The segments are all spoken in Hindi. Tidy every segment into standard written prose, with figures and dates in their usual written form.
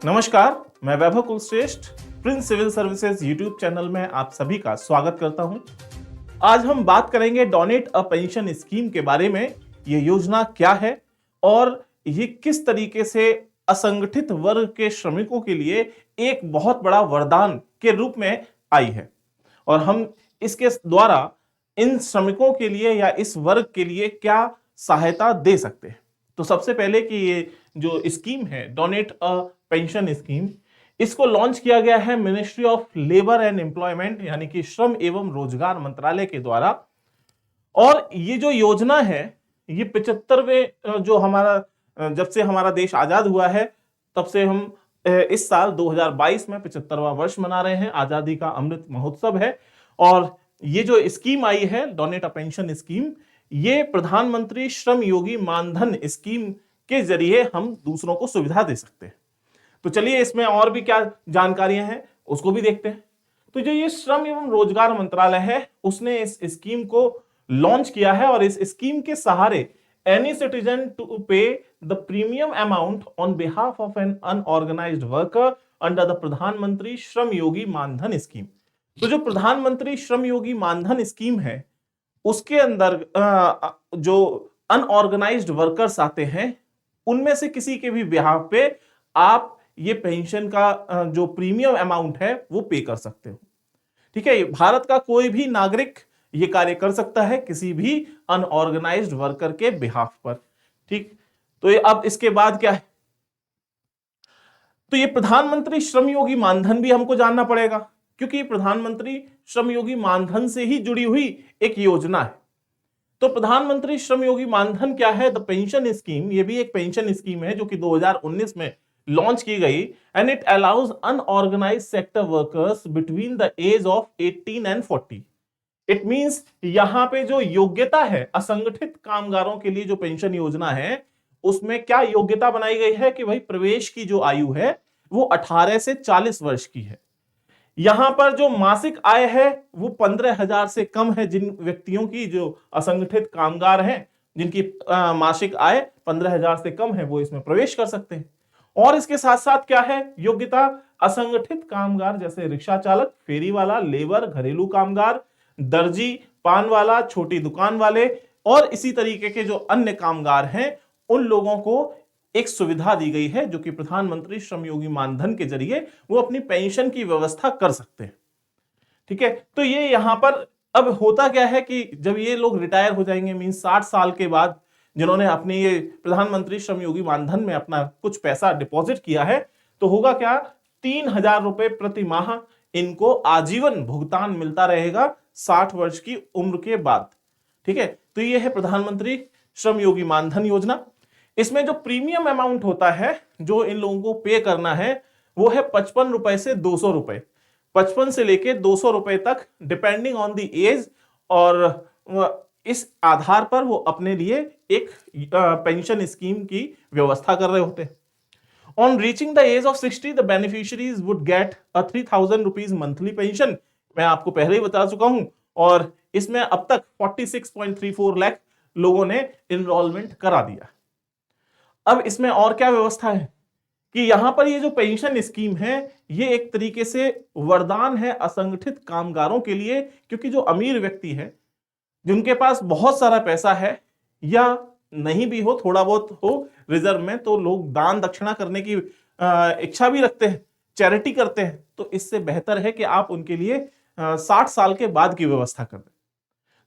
नमस्कार, मैं Vaibhav Kulshreshtha Prince civil services YouTube channel में आप सभी का स्वागत करता हूं। आज हम बात करेंगे डोनेट अ पेंशन स्कीम के बारे में। ये योजना क्या है और ये किस तरीके से असंगठित वर्ग के श्रमिकों के लिए एक बहुत बड़ा वरदान के रूप में आई है और हम इसके द्वारा इन श्रमिकों के लिए या इस वर्ग के लिए क्या सहायता दे सकते हैं। तो सबसे पहले कि ये जो स्कीम है डोनेट अ पेंशन स्कीम, इसको लॉन्च किया गया है ministry of labour and employment यानी कि श्रम एवं रोजगार मंत्रालय के द्वारा। और ये जो योजना है ये 75वें जो हमारा जब से हमारा देश आजाद हुआ है तब से हम इस साल 2022 में 75वां वर्ष मना रहे हैं, आजादी का अमृत महोत्सव है। और ये जो स्कीम आई है डोनेट अ पेंशन स्कीम, ये प्रधानमंत्री श्रम योगी मानधन स्कीम के जरिए हम दूसरों को सुविधा दे सकते हैं। तो चलिए इसमें और भी क्या जानकारियां हैं उसको भी देखते हैं। तो जो ये श्रम एवं रोजगार मंत्रालय है उसने इस स्कीम को लॉन्च किया है और इस स्कीम के सहारे any citizen to pay the premium amount on behalf of an unorganised worker under the Pradhanmantri Shram Yogi Maandhan scheme. तो जो प्रधानमंत्री श्रम योगी मानधन स्कीम है उसके अंदर जो अनऑर्गेनाइज्ड वर्कर्स आते हैं उनमें से किसी के भी बिहाफ पे आप ये पेंशन का जो प्रीमियम अमाउंट है वो पे कर सकते हो। ठीक है, भारत का कोई भी नागरिक ये कार्य कर सकता है किसी भी अनऑर्गेनाइज्ड वर्कर के बिहाफ पर। ठीक, तो ये अब इसके बाद क्या है, तो ये प्रधानमंत्री श्रम योगी मानधन भी हमको जानना पड़ेगा क्योंकि प्रधानमंत्री श्रम योगी मानधन से ही जुड़ी हुई एक योजना है। तो प्रधानमंत्री श्रम योगी मानधन क्या है? द पेंशन स्कीम, ये भी एक पेंशन स्कीम है जो कि 2019 में लॉन्च की गई and it allows unorganised sector workers between the age of 18 and 40। It means यहां पे जो योग्यता है असंगठित कामगारों के लिए जो पेंशन योजना है उसमें क्या योग्यता बनाई गई है कि भाई प्रवेश की जो आयु है वो 18 से 40 वर्ष की है। यहां पर जो मासिक आय है वो 15,000 से कम है। जिन व्यक्तियों की जो असंगठित कामगार हैं जिनकी मासिक आय 15,000 से कम है वो इसमें प्रवेश कर सकते हैं। और इसके साथ साथ क्या है योग्यता, असंगठित कामगार जैसे रिक्शा चालक, फेरी वाला, लेबर, घरेलू कामगार, दर्जी, पान वाला, छोटी दुकान वाले और इसी तरीके के जो अन्य कामगार हैं उन लोगों को एक सुविधा दी गई है जो कि प्रधानमंत्री श्रम योगी मानधन के जरिए वो अपनी पेंशन की व्यवस्था कर सकते हैं। ठीक है, तो ये यहां पर अब होता क्या है कि जब ये लोग रिटायर हो जाएंगे मीन 60 साल के बाद, जिन्होंने अपनी ये प्रधानमंत्री श्रम योगी मानधन में अपना कुछ पैसा डिपॉजिट किया है, तो होगा क्या, 3,000 रुपए प्रति माह इनको आजीवन भुगतान मिलता रहेगा 60 वर्ष की उम्र के बाद। ठीक है, तो ये है प्रधानमंत्री श्रम योगी मानधन योजना। इसमें जो प्रीमियम अमाउंट होता है जो इन लोगों को पे करना है वो है 55 रुपए से 200 रुपए, 55 से लेके 200 रुपए तक डिपेंडिंग ऑन द एज। और इस आधार पर वो अपने लिए एक पेंशन स्कीम की व्यवस्था कर रहे होते हैं। On reaching the age of 60 the beneficiaries would get a 3,000 rupees monthly pension. मैं आपको पहले ही बता चुका हूं और इसमें अब तक 46.34 लाख लोगों ने इनरोलमेंट करा दिया। अब इसमें और क्या व्यवस्था है कि यहां पर ये जो पेंशन स्कीम है ये एक तरीके से वरदान है असंगठित कामगारों के लिए, क्योंकि जो अमीर व्यक्ति है जिनके पास बहुत सारा पैसा है या नहीं भी हो, थोड़ा बहुत हो रिजर्व में, तो लोग दान दक्षिणा करने की इच्छा भी रखते हैं, चैरिटी करते हैं, तो इससे बेहतर है कि आप उनके लिए 60 साल के बाद की व्यवस्था कर दें।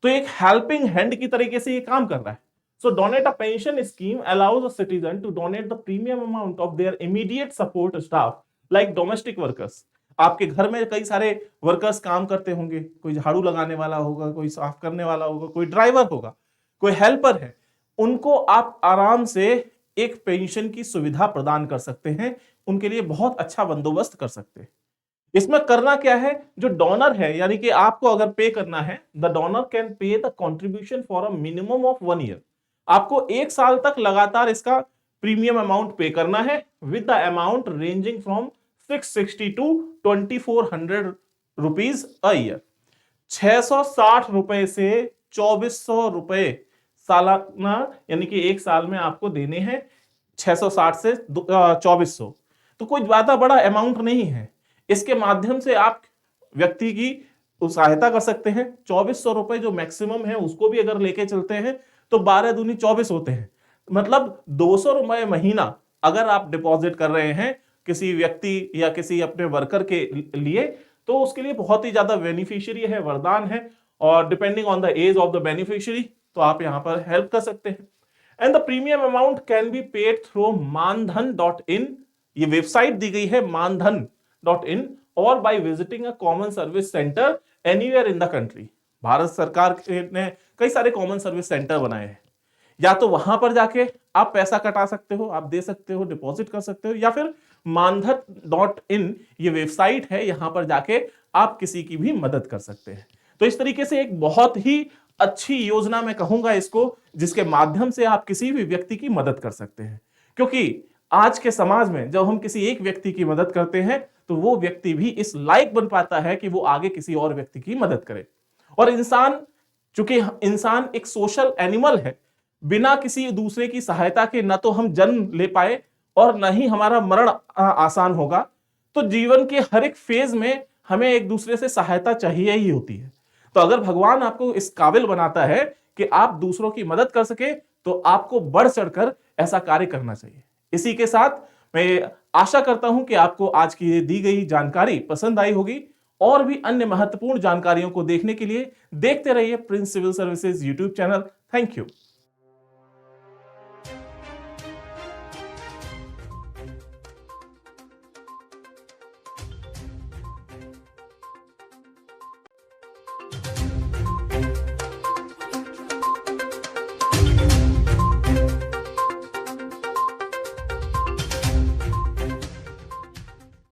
तो एक हेल्पिंग हैंड की तरीके से ये काम कर रहा है। So donate a pension scheme allows a citizen to donate the premium amount of their immediate support staff like domestic workers। आपके घर में कई सारे वर्कर्स काम करते होंगे, कोई झाड़ू लगाने वाला होगा, कोई साफ करने वाला होगा, कोई ड्राइवर होगा, कोई हेल्पर है, उनको आप आराम से एक पेंशन की सुविधा प्रदान कर सकते हैं, उनके लिए बहुत अच्छा बंदोबस्त कर सकते हैं। इसमें करना क्या है, जो डोनर है यानी कि आपको अगर पे करना है, the donor can pay the contribution for a minimum of 1 year. आपको 1 साल तक लगातार इसका प्रीमियम अमाउंट पे करना है with the amount ranging from 660 to 2400 rupees a year. 660 रुपए से 2400 रुपए सालाना, यानी कि 1 साल में आपको देने हैं 660 से 2400। तो कोई ज्यादा बड़ा अमाउंट नहीं है। इसके माध्यम से आप व्यक्ति की सहायता कर सकते हैं। 2400 रुपए जो मैक्सिमम है उसको भी अगर लेके चलते हैं तो 12 दूनी 24 होते हैं, मतलब 200 रुपए महीना अगर आप डिपॉजिट कर रहे हैं किसी व्यक्ति या किसी अपने वर्कर के लिए, तो उसके लिए बहुत ही ज्यादा बेनिफिशियरी है, वरदान है। और depending on the age of the beneficiary तो आप यहां पर हेल्प कर सकते हैं। And the premium amount can be paid through मानधन.in, ये वेबसाइट दी गई है मानधन.in, और by visiting a common service centre anywhere in the country. Bharat सरकार ने कई सारे कॉमन सर्विस सेंटर बनाए हैं, या तो वहां पर जाके आप पैसा कटा सकते हो, आप दे सकते हो, डिपॉजिट कर सकते हो, या फिर मानधन.in ये वेबसाइट है, यहां पर जाके आप किसी की भी मदद कर सकते हैं। तो इस तरीके से एक बहुत ही अच्छी योजना मैं कहूंगा इसको, जिसके माध्यम से आप किसी भी व्यक्ति की मदद कर सकते हैं। क्योंकि आज के समाज में जब हम किसी एक व्यक्ति की मदद करते हैं तो वो व्यक्ति भी इस लायक बन पाता है कि वो आगे किसी और व्यक्ति की मदद करे। और इंसान, चूंकि इंसान एक सोशल एनिमल है, बिना किसी दूसरे की सहायता के न तो हम जन्म ले पाए और न ही हमारा मरण आसान होगा। तो जीवन के हर एक फेज में हमें एक दूसरे से सहायता चाहिए ही होती है। तो अगर भगवान आपको इस काबिल बनाता है कि आप दूसरों की मदद कर सके, तो आपको बढ़ चढ़कर ऐसा कार्य करना चाहिए। इसी के साथ मैं आशा करता हूं कि आपको आज की दी गई जानकारी पसंद आई होगी। और भी अन्य महत्वपूर्ण जानकारियों को देखने के लिए देखते रहिए prince civil services YouTube channel. Thank you.